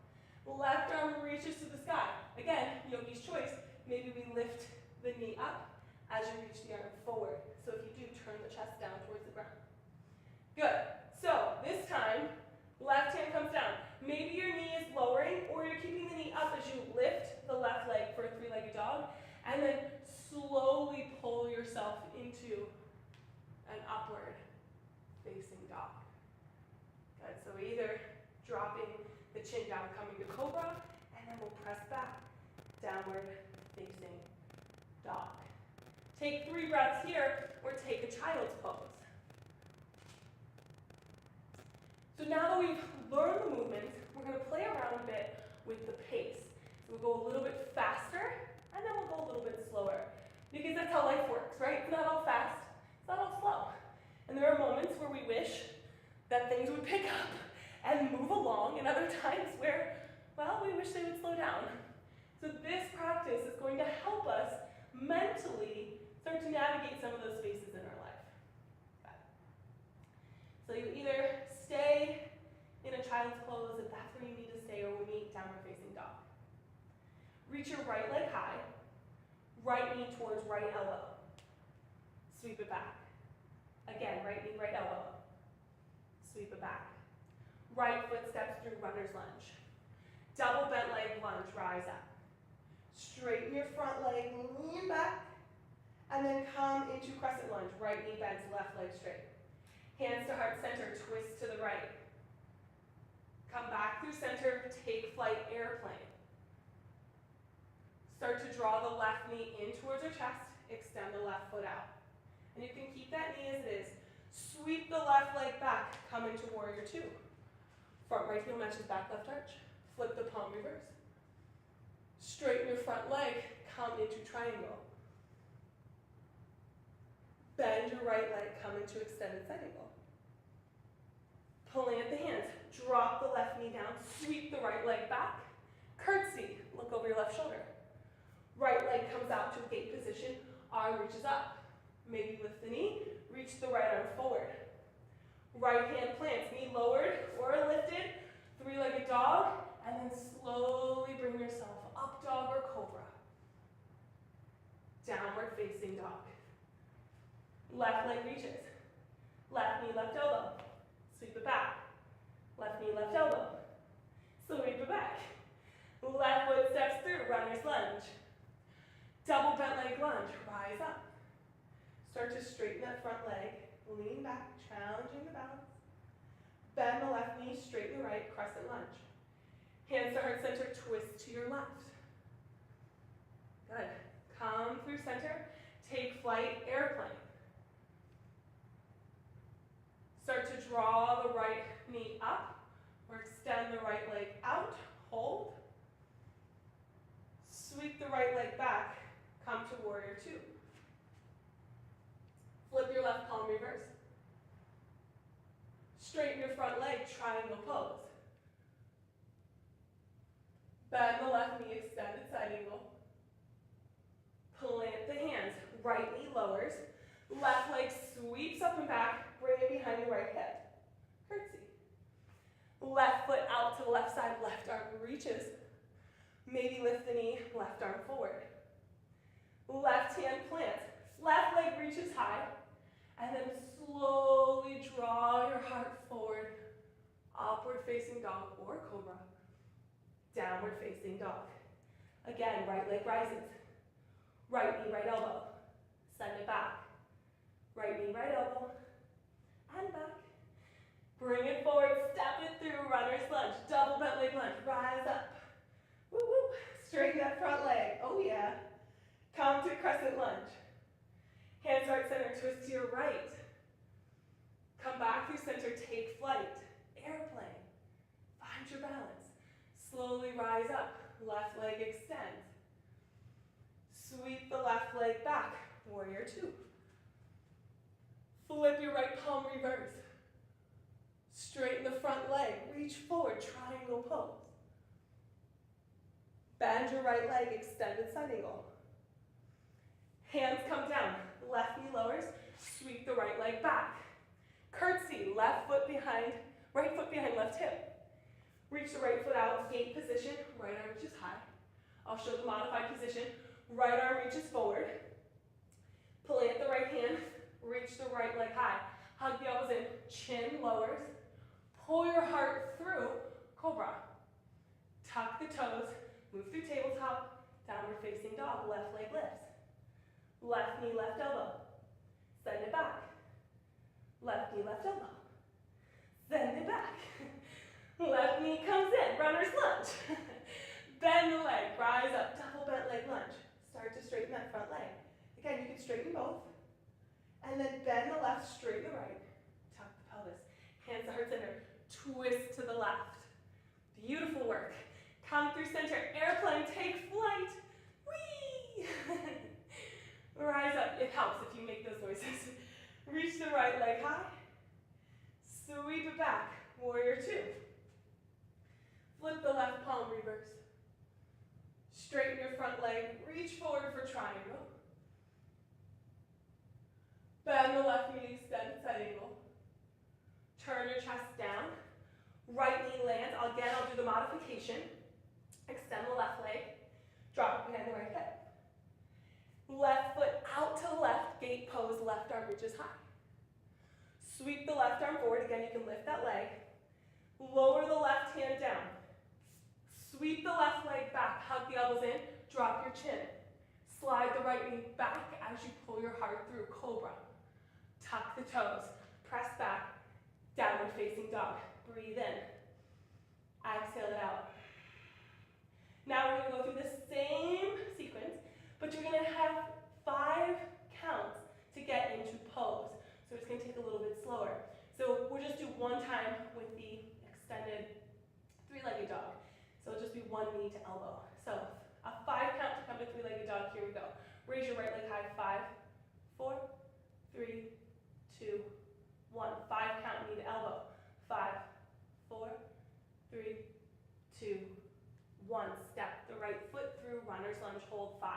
Left arm reaches to the sky. Again, yogi's choice, maybe we lift the knee up as you reach the arm forward. So if you do, turn the chest down towards the ground. Good. So this time, left hand comes down. Maybe your knee is lowering, or you're keeping the knee up as you lift the left leg for a 3-legged dog, and then slowly pull yourself into an upward facing dog. Good. So either dropping the chin down, coming to cobra, and then we'll press back, downward facing dog. Take 3 breaths here, or take a child's pose. So now that we've learned the movements, we're going to play around a bit with the pace. So we'll go a little bit faster, and then we'll go a little bit slower. Because that's how life works, right? It's not all fast, it's not all slow. And there are moments where we wish that things would pick up and move along, and other times where, well, we wish they would slow down. So this practice is going to help us mentally start to navigate some of those spaces in our life. Okay. So you either stay in a child's pose if that's where you need to stay, or we'll meet downward facing dog. Reach your right leg high, right knee towards right elbow. Sweep it back. Again, right knee, right elbow. Sweep it back. Right foot steps through runner's lunge. Double bent leg lunge, rise up. Straighten your front leg, lean back, and then come into crescent lunge. Right knee bends, left leg straight. Hands to heart center, twist to the right. Come back through center, take flight, airplane. Start to draw the left knee in towards your chest, extend the left foot out. And you can keep that knee as it is. Sweep the left leg back, come into warrior two. Front right heel matches back left arch. Flip the palm reverse. Straighten your front leg, come into triangle. Bend your right leg, come into extended side angle. Plant the hands, drop the left knee down, sweep the right leg back. Curtsy, look over your left shoulder. Right leg comes out to a gate position, arm reaches up. Maybe lift the knee, reach the right arm forward. Right hand plants, knee lowered or lifted, three-legged dog, and then slowly bring yourself up dog or cobra. Downward facing dog. Left leg reaches. Left knee, left elbow. Sweep it back. Left knee, left elbow. Sweep it back. Left foot steps through, runner's lunge. Double bent leg lunge, rise up. Start to straighten that front leg, lean back, challenging the balance. Bend the left knee, straighten the right, crescent lunge. Hands to heart center, twist to your left. Good. Come through center, take flight, airplane. Start to draw the right knee up, or extend the right leg out, hold. Sweep the right leg back, come to warrior two. Flip your left palm reverse. Straighten your front leg, triangle pose. Bend the left knee, extended side angle. Plant the hands, right knee lowers. Left leg sweeps up and back, bring it behind the right hip. Curtsy. Left foot out to the left side, left arm reaches. Maybe lift the knee, left arm forward. Left hand plants, left leg reaches high, and then slowly draw your heart forward. Upward facing dog or cobra. Downward facing dog. Again, right leg rises. Right knee, right elbow. Send it back. Right knee, right elbow. And back. Bring it forward, step it through, runner's lunge. Double bent leg lunge, rise up. Woo woo. Straighten that front leg, oh yeah. Come to crescent lunge. Hands right center, twist to your right. Come back through center, take flight. Airplane. Find your balance. Slowly rise up. Left leg extends. Sweep the left leg back. Warrior two. Flip your right palm reverse. Straighten the front leg. Reach forward. Triangle pose. Bend your right leg. Extended side angle. Hands come down. Left knee lowers. Sweep the right leg back. Curtsy. Left foot behind. Right foot behind left hip. Reach the right foot out. Gate position. Right arm reaches high. I'll show the modified position. Right arm reaches forward. Plant the right hand. Reach the right leg high. Hug the elbows in. Chin lowers. Pull your heart through. Cobra. Tuck the toes. Move through tabletop. Downward facing dog. Left leg lifts. Left knee, left elbow. Send it back. Left knee, left elbow. Send it back. Left knee comes in. Runner's lunge. Bend the leg. Rise up. Double bent leg lunge. Start to straighten that front leg. Again, you can straighten both. And then bend the left, straighten the right. Tuck the pelvis. Hands to heart center. Twist to the left. Beautiful work. Come through center. Airplane. Take flight. Whee! Rise up. It helps if you make those noises. Reach the right leg high. Sweep it back. Warrior two. Flip the left palm reverse. Straighten your front leg. Reach forward for triangle. Bend the left knee, extend side angle. Turn your chest down. Right knee lands. Again, I'll do the modification. Extend the left leg. Drop it behind the right hip. Left foot out to the left. Gate pose. Left arm reaches high. Sweep the left arm forward. Again, you can lift that leg. Lower the left hand down. Sweep the left leg back. Hug the elbows in. Drop your chin. Slide the right knee back as you pull your heart through. Cobra. Tuck the toes. Press back. Downward facing dog. Breathe in. Exhale it out. Now we're going to go through the same sequence Raise your right leg high. 5, 4, 3, 2, 1. 5 count, knee to elbow. 5, 4, 3, 2, 1. Step the right foot through, runner's lunge, hold. 5,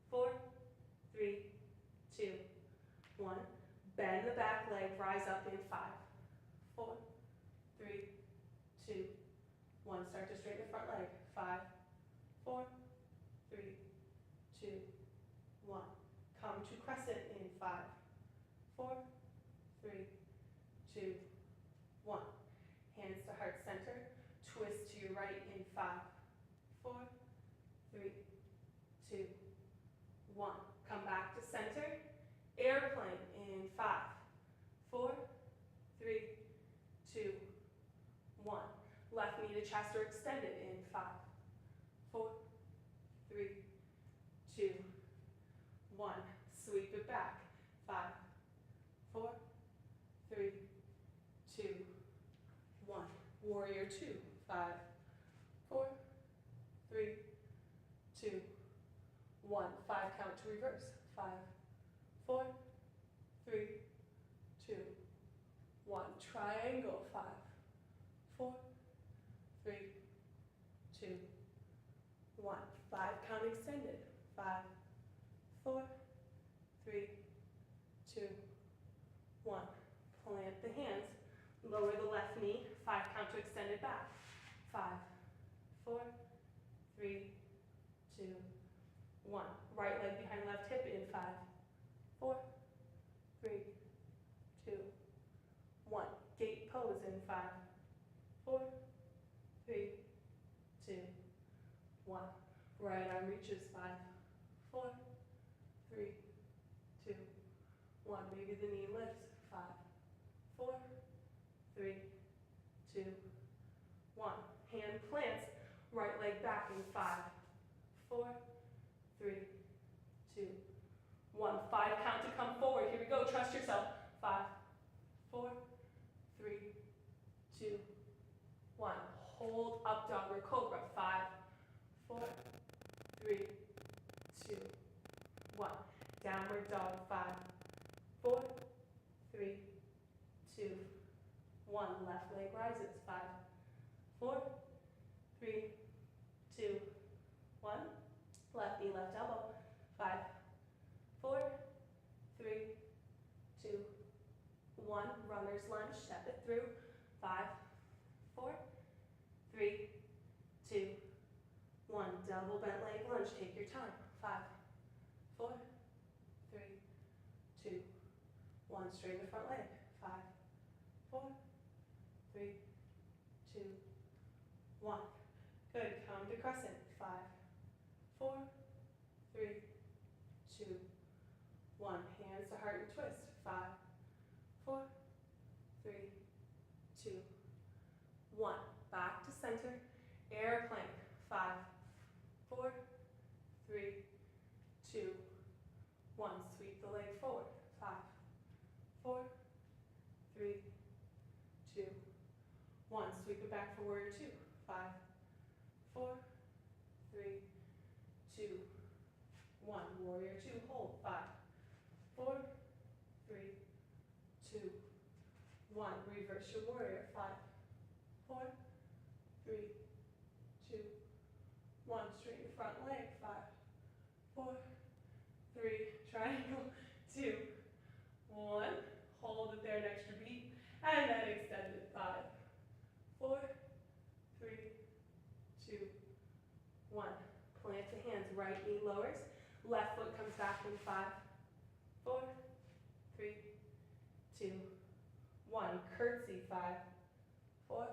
4, 3, 2, 1. Bend the back leg, rise up in 5, 4, 3, 2, 1. Start to straighten the front leg. 5, 4, 3, 2, 1. Come to crescent in 5, 4, 3, 2, 1. Hands to heart center. Twist to your right in 5, 4, 3, 2, 1. Come back to center. Airplane in 5, 4, 3, 2, 1. Left knee to chest or extended in 5, 4, 3, 2, 1. Sweep it back. 5, 4, 3, 2, 1. Warrior 2. 5, 4, 3, 2, 1. 5 count to reverse. 5, 4, 3, 2, 1. Triangle. 5, 4, 3, 2, 1. 5 count extended. 5, 4, 3, 2, 1. Plant the hands. Lower the left knee. 5 count to extended back. 5, 4, 3, 2, 1. Right leg behind left hip in 5, 4, 3, 2, 1. Gate pose in 5, 4, 3, 2, 1. Right arm reaches. 5, 4, 3, 2, 1. Maybe the knee lifts. 5, 4, 3, 2, 1. Hand plants. Right leg back in 5, 4, 3, 2, 1. 5 count to come forward. Here we go. Trust yourself. 5, 4, 3, 2, 1. Hold up dog or cobra. 5, 4, 3, 2, 1. Downward dog. 5, 4, 3, 2, 1. Left leg rises. 5, 4, 3, 2, 1. Left knee, left elbow. 5, 4, 3, 2, 1. Runner's lunge. Step it through. 5, 4, 3, 2, 1. Double bent leg lunge. Take your time. 5, 4, 3, 2, 1. Straighten the front leg. 5, 4, 3, 2, 1. Good. Come to crescent. 5, 4, 3, 2, 1. Hands to heart and twist. 5, 4, 3, 2, 1. Back to center. Airplane. 5, 4, 3, 2, 1. Sweep the leg forward. 5, 4, 3, 2, 1. Sweep it back for warrior 2. 5, 4, 3, 2, 1. Warrior 2. Hold. 5, 4, 3, 2, 1. Reverse your warrior. 5, 4, 3, 2, 1. Straighten your front leg. 5, 4, 3. Triangle. 2, 1. Hold it there. An extra beat. And then extend it. 5, 4, 3, 2, 1. Plant the hands. Right knee lowers. Left foot comes back in 5, 4, 3, 2, 1. Curtsy. 5, 4,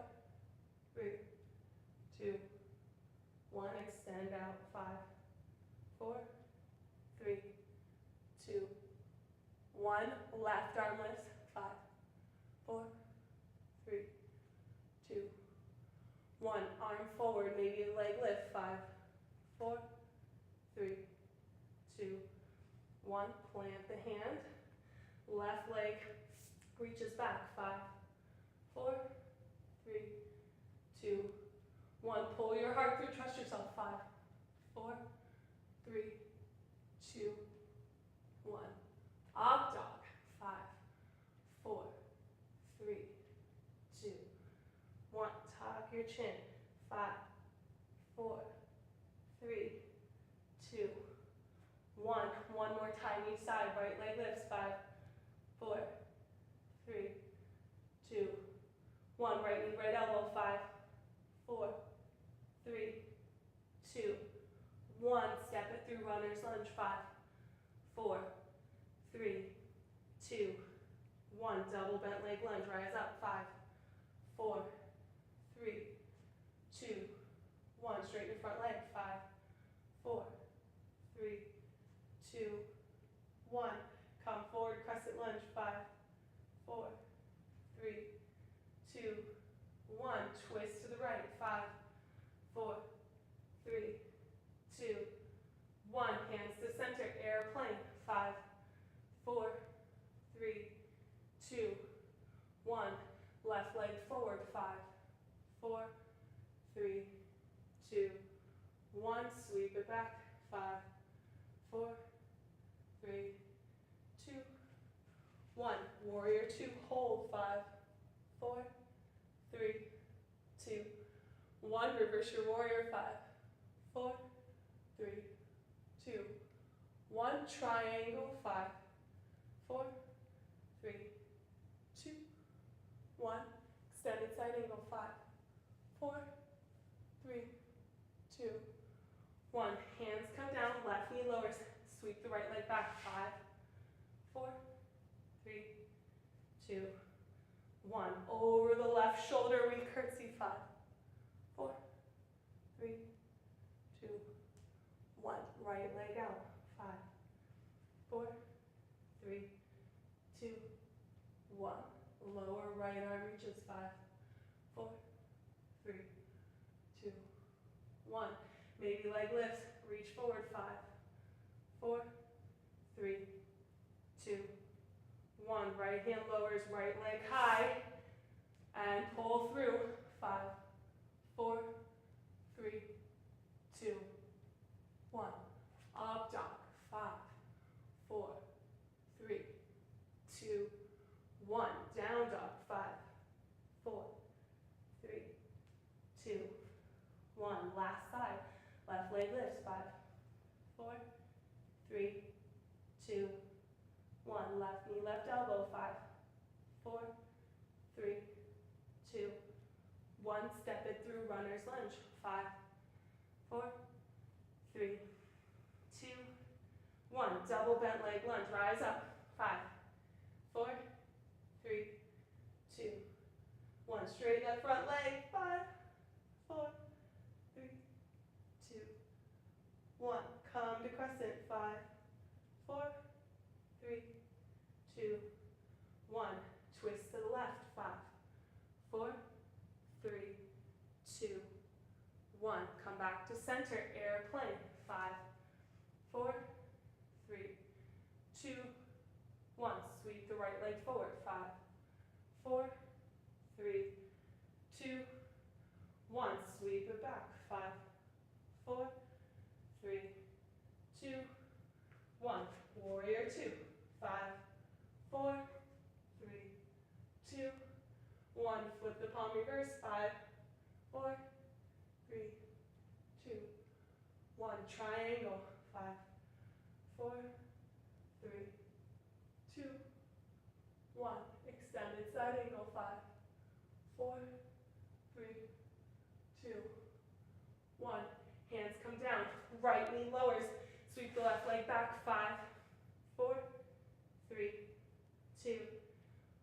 3, 2, 1. Extend out. 5, 4, 3, 2, 1. Left arm lifts. 5, 4, 3, 2, 1. Arm forward. Maybe a leg lift. 5, 4, 3, 2, 1. Plant the hand. Left leg reaches back. 5, 4, 3, 2, 1. Pull your heart through. Trust yourself. 5, 4, 3, 2, your chin. 5, 4, 3, 2, 1. One more time each side. Right leg lifts. 5, 4, 3, 2, 1. Right knee, right elbow. 5, 4, 3, 2, 1. Step it through runner's lunge. 5, 4, 3, 2, 1. Double bent leg lunge. Rise up. 5, 4, 3, 2, 1. Straighten your front leg. 5, 4, 3, 2, 1. Come forward, crescent lunge. 5, 4, 3, 2, 1. Twist to the right. 5, 4, 3, 2, 1. Hands to center. Airplane. 5, 4, 3, 2, 1. Left leg forward. 5, 4, 3, 2, 1. Sweep it back. 5, 4, 3, 2, 1. Warrior 2. Hold. 5, 4, 3, 2, 1. Reverse your warrior. 5, 4, 3, 2, 1. Triangle. 5, 4, 3, 2, 1. Extended side angle. 5, 4, 3, 2, 1. Hands come down. Left knee lowers. Sweep the right leg back. 5, 4, 3, 2, 1. Over the left shoulder, we curtsy. 5, 4, 3, 2, 1. Right leg out. 5, 4, 3, 2, 1. Lower right arm reaches. 5, 4, 3, 2, 1. Maybe leg lifts. Reach forward. 5, 4, 3, 2, 1. Right hand lowers. Right leg high. And pull through. 5, 4, 3, 2, 1. Up dog. 5, 4, 3, 2, 1. Down dog. 5, 4, 3, 2, 1. Last side. Left leg lifts. 5, 4, 3, 2, 1. Left knee, left elbow. 5, 4, 3, 2, 1. Step it through runner's lunge. 5, 4, 3, 2, 1. Double bent leg lunge. Rise up. 5, 4, 3, 2, 1. Straighten that front leg. 5, 4, 3, 2, 1. Come to crescent. 5, 4, 3, 2, 1. Twist to the left. 5, 4, 3, 2, 1. Come back to center. Airplane. 5, 4, 3, 2, 1. Sweep the right leg forward. 5, 4, 3, 2, 1. Sweep it back. 5, 4, 3, 2, 1. Warrior 2. 5, 4, 3, 2, 1. Flip the palm reverse. 5, 4, 3, 2, 1. Triangle. 5, 4, 3, 2, 1. Extended side angle. 5, 4, 3, 2, 1. Hands come down. Right knee lowers. Sweep the left leg back. 5, 4, 3, 2,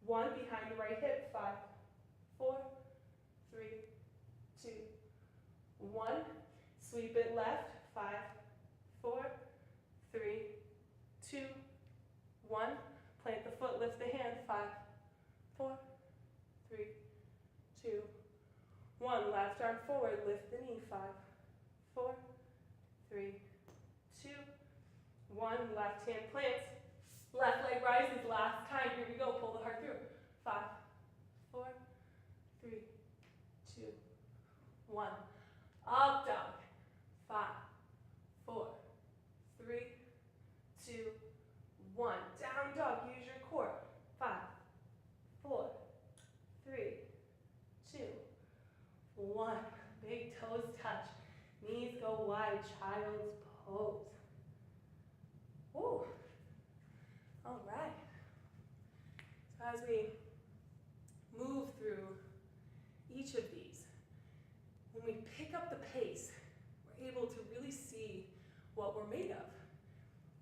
1. Behind the right hip. 5, 4, 3, 2, 1. Sweep it left. 5, 4, 3, 2, 1. Plant the foot. Lift the hand. 5, 4, 3, 2, 1. Left arm forward. Lift the knee. 5, 4, 3, 2, 1. Left hand plants. Left leg rises. Last time. Here we go. Pull the heart through. 5, 4, 3, 2, 1. Up dog. 5, 4, 3, 2, 1. Down dog. Use your core. 5, 4, 3, 2, 1. child's pose. Woo. All right. So as we move through each of these, when we pick up the pace, we're able to really see what we're made of.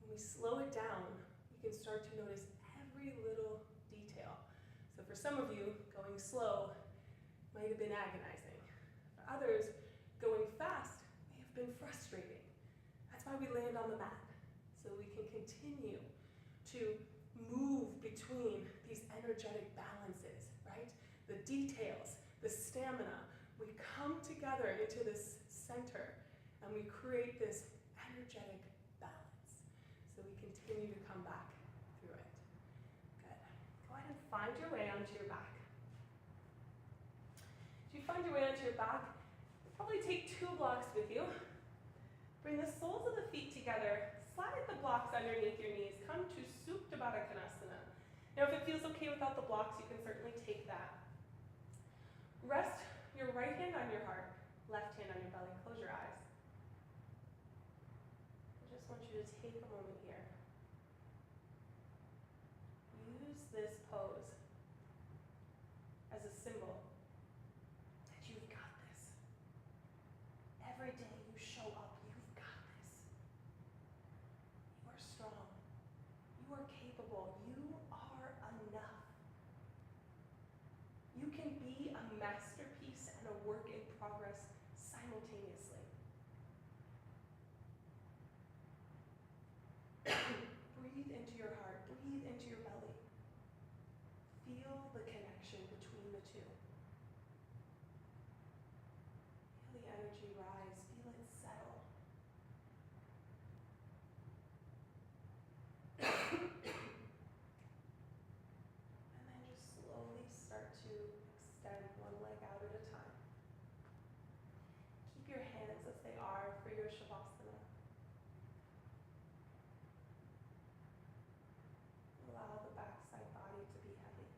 When we slow it down, you can start to notice every little detail. So for some of you, going slow might have been agonizing. For others, going fast may have been frustrating. That's why we land on the mat, so we can continue to move between these energetic balances, right? The details, the stamina. We come together into this center and we create this energetic balance. So we continue to come back through it. Good. Go ahead and find your way onto your back. As you find your way onto your back, probably take 2 blocks with you. Bring the soles of the feet together. Slide the blocks underneath your knees. Come to Supta Baddha Konasana. Now, if it feels okay without the blocks, you can certainly take that. Rest your right hand on your heart, left hand on your belly. Close your eyes. I just want you to take a moment here. Use this pose as a symbol that you've got this. Every day you show up, you've got this. You are strong. You are capable. You are enough. You can be a masterpiece and a work in progress simultaneously. Breathe into your heart. Breathe into your belly. Feel the connection between the two. Feel the energy rise. Feel it settle. And then just slowly start to extend one leg out at a time. Keep your hands as they are for your Shavasana. Allow the backside body to be heavy.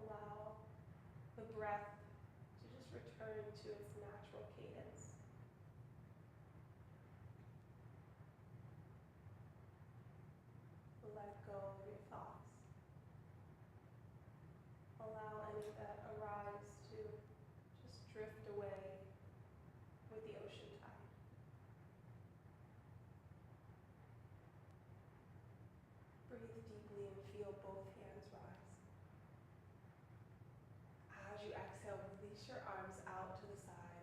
Allow the breath to just return to its natural cadence. Let go of your thoughts. Allow any that arise to just drift away with the ocean tide. Breathe deeply and feel both hands rise. As you exhale, release your arms out to the side.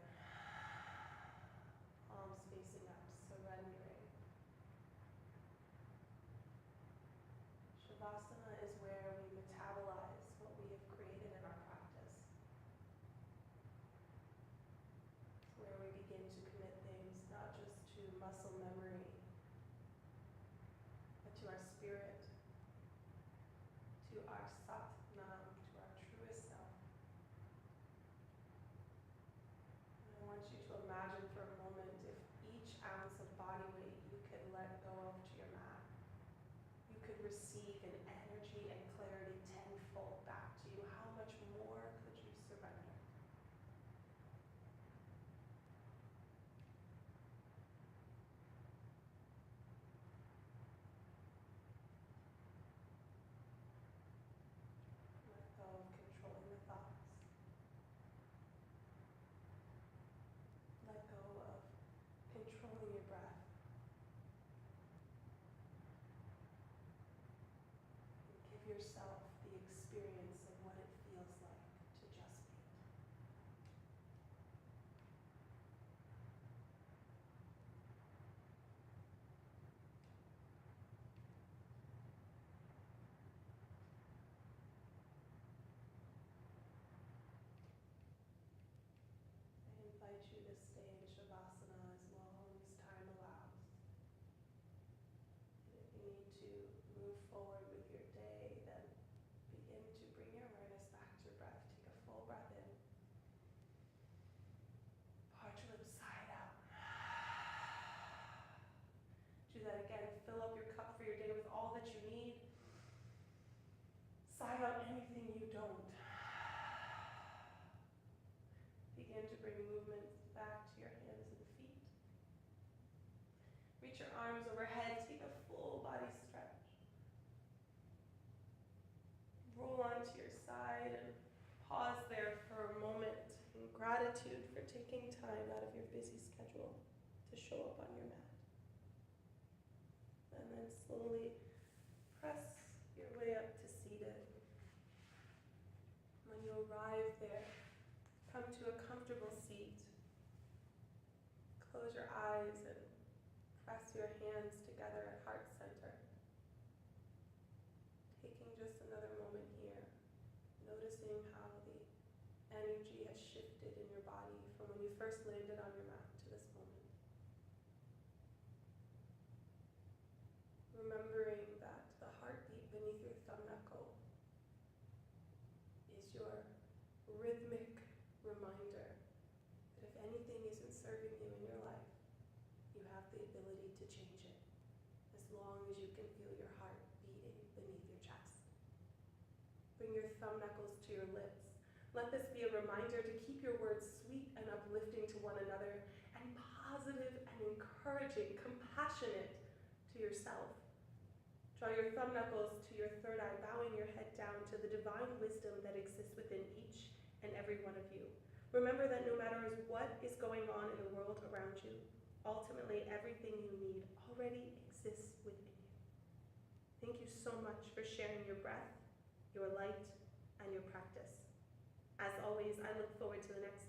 reach your arms overhead, take a full body stretch. Roll onto your side and pause there for a moment in gratitude for taking time out of your busy schedule to show up on your mat. And then slowly press your way up to seated. When you arrive there, come to a comfortable seat. Close your eyes and press your hands together at heart center. Taking just another moment here, noticing how the energy has shifted in your body from when you first landed on your mat to this moment. Remembering that the heartbeat beneath your thumb knuckle is your rhythmic reminder that if anything isn't serving you in your life, you have the ability to change it, as long as you can feel your heart beating beneath your chest. Bring your thumb knuckles to your lips. Let this be a reminder to keep your words sweet and uplifting to one another, and positive and encouraging, compassionate to yourself. Draw your thumb knuckles to your third eye, bowing your head down to the divine wisdom that exists within each and every one of you. Remember that no matter what is going on in the world around you, ultimately everything you need already exists within you. Thank you so much for sharing your breath, your light, and your practice. As always, I look forward to the next